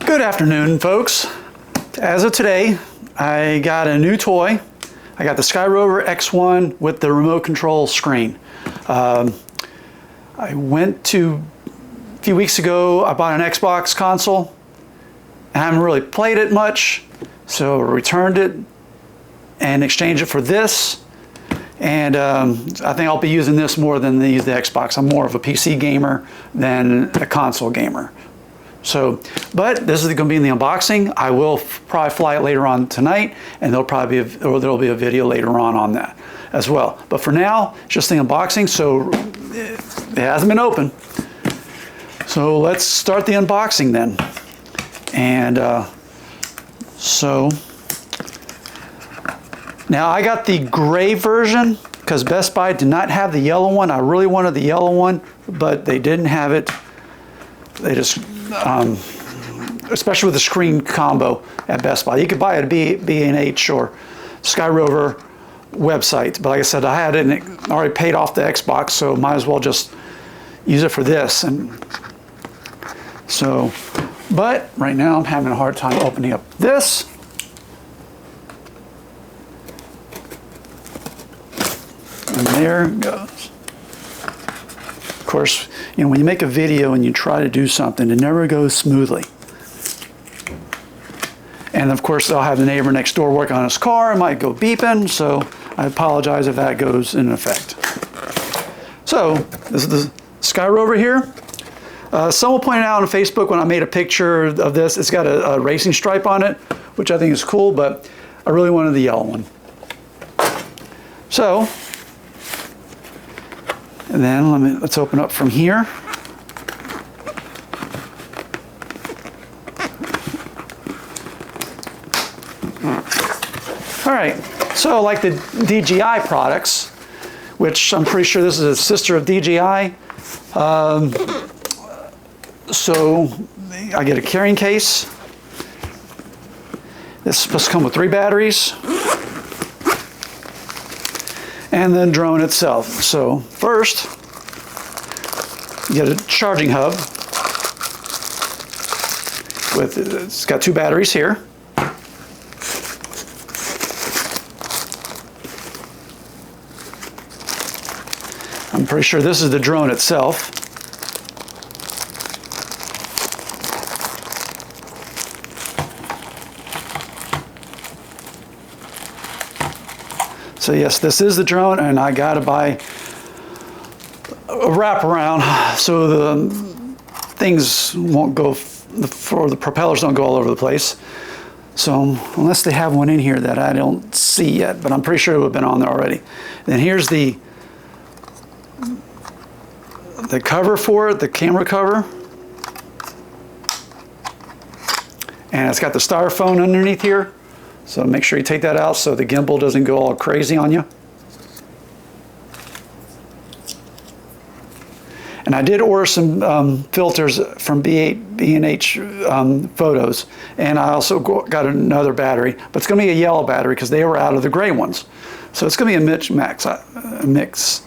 Good afternoon, folks. As of today, I got a new toy. I got the Skyrover X1 with the remote control screen. I went to, a few weeks ago, I bought an Xbox console. I haven't really played it much, so I returned it and exchanged it for this. And I think I'll be using this more than the Xbox. I'm more of a PC gamer than a console gamer. So, but this is going to be in the unboxing. I will probably fly it later on tonight, and there'll be a video later on that as well. But for now, it's just the unboxing, so it hasn't been open. So let's start the unboxing then. And so now I got the gray version because Best Buy did not have the yellow one. I really wanted the yellow one, but they didn't have it. They just, especially with the screen combo at Best Buy. You could buy it at B&H or Skyrover website, but like I said, I had it already paid off the Xbox, so might as well just use it for this. And so, but right now I'm having a hard time opening up this. And there it goes. Of course, you know, when you make a video and you try to do something, it never goes smoothly. And of course, I'll have the neighbor next door working on his car. It might go beeping, so I apologize if that goes in effect. So, this is the Skyrover here. Someone pointed out on Facebook when I made a picture of this, it's got a racing stripe on it, which I think is cool, but I really wanted the yellow one. So, and then let's open up from here. All right, so like the DJI products, which I'm pretty sure this is a sister of DJI. So I get a carrying case. This is supposed to come with 3 batteries. And the drone itself. So first, you get a charging hub. It's got 2 batteries here. I'm pretty sure this is the drone itself. So yes, this is the drone, and I gotta buy a wraparound so the things won't go, the propellers don't go all over the place. So unless they have one in here that I don't see yet, but I'm pretty sure it would have been on there already. Then here's the cover for it, the camera cover. And it's got the styrofoam underneath here. So make sure you take that out so the gimbal doesn't go all crazy on you. And I did order some filters from B&H Photos, and I also got another battery, but it's going to be a yellow battery because they were out of the gray ones. So it's going to be a mix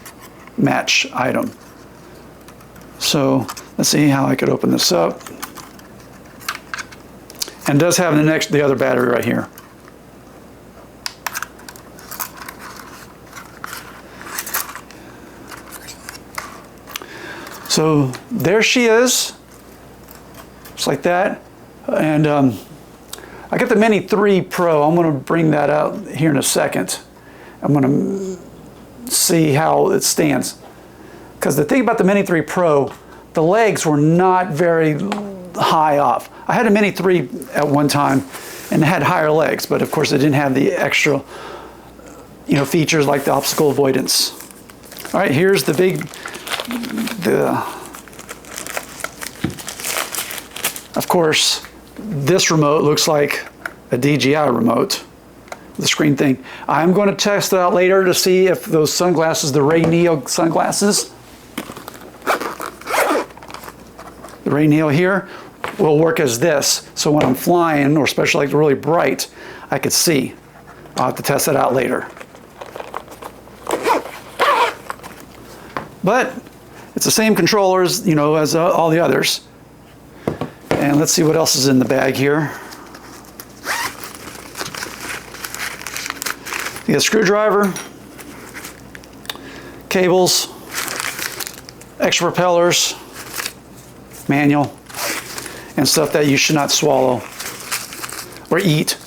match item. So let's see how I could open this up. And it does have the other battery right here. So there she is, just like that. And I got the Mini 3 Pro. I'm going to bring that out here in a second. I'm going to see how it stands. Because the thing about the Mini 3 Pro, the legs were not very high off. I had a Mini 3 at one time, and it had higher legs, but of course it didn't have the extra, features like the obstacle avoidance. All right, here's the big. Of course, this remote looks like a DJI remote, the screen thing. I'm going to test it out later to see if those sunglasses, the Ray Neo sunglasses, the Ray Neo here, will work as this. So when I'm flying, or especially like really bright, I could see. I'll have to test it out later. But it's the same controllers, as all the others. And let's see what else is in the bag here. You got a screwdriver, cables, extra propellers, manual, and stuff that you should not swallow or eat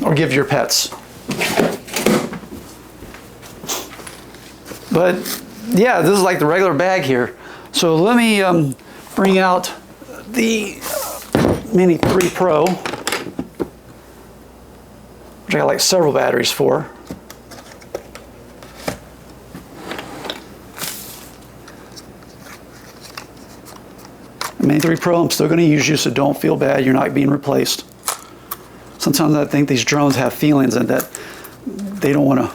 or give your pets. But yeah, this is like the regular bag here. So let me bring out the Mini 3 Pro, which I got like several batteries for. The Mini 3 Pro, I'm still going to use you, so don't feel bad. You're not being replaced. Sometimes I think these drones have feelings and that they don't want to,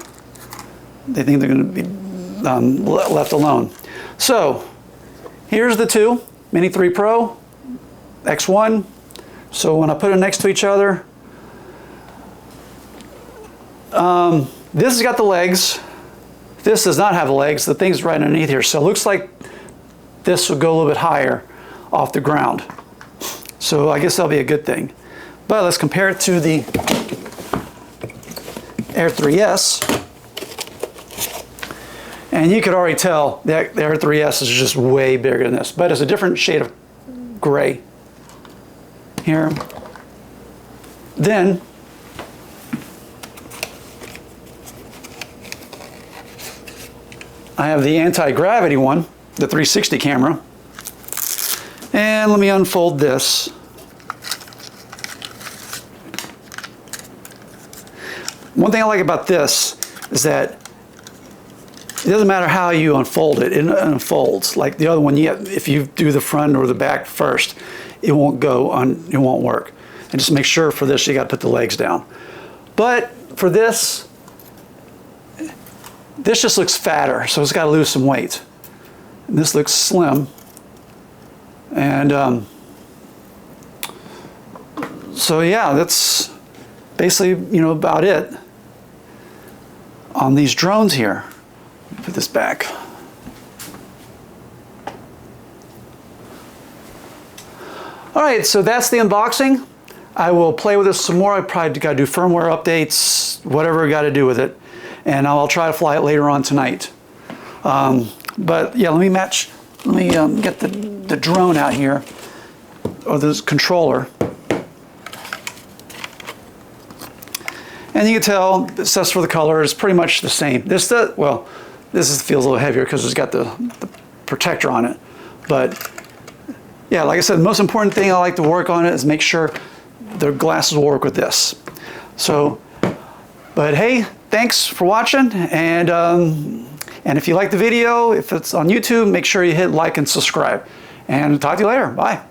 they think they're going to be left alone. So here's the two, Mini 3 Pro, X1. So when I put them next to each other, this has got the legs. This does not have the legs. The thing's right underneath here. So it looks like this will go a little bit higher off the ground. So I guess that'll be a good thing. But let's compare it to the Air 3S. And you could already tell that the Air 3S is just way bigger than this. But it's a different shade of gray here. Then I have the anti-gravity one, the 360 camera. And let me unfold this. One thing I like about this is that it doesn't matter how you unfold it, it unfolds. Like the other one, if you do the front or the back first, it won't go on, it won't work. And just make sure for this, you got to put the legs down. But for this just looks fatter, so it's got to lose some weight. And this looks slim. And so yeah, that's basically, you know, about it on these drones here. Put this back. All right, so that's the unboxing. I will play with this some more. I probably got to do firmware updates, whatever I got to do with it, and I'll try to fly it later on tonight. But yeah, let me get the drone out here, or this controller. And you can tell, it says for the color, it's pretty much the same. This feels a little heavier because it's got the protector on it. But yeah, like I said, the most important thing I like to work on it is make sure the glasses will work with this. So, but hey, thanks for watching. And if you like the video, if it's on YouTube, make sure you hit like and subscribe. And talk to you later. Bye.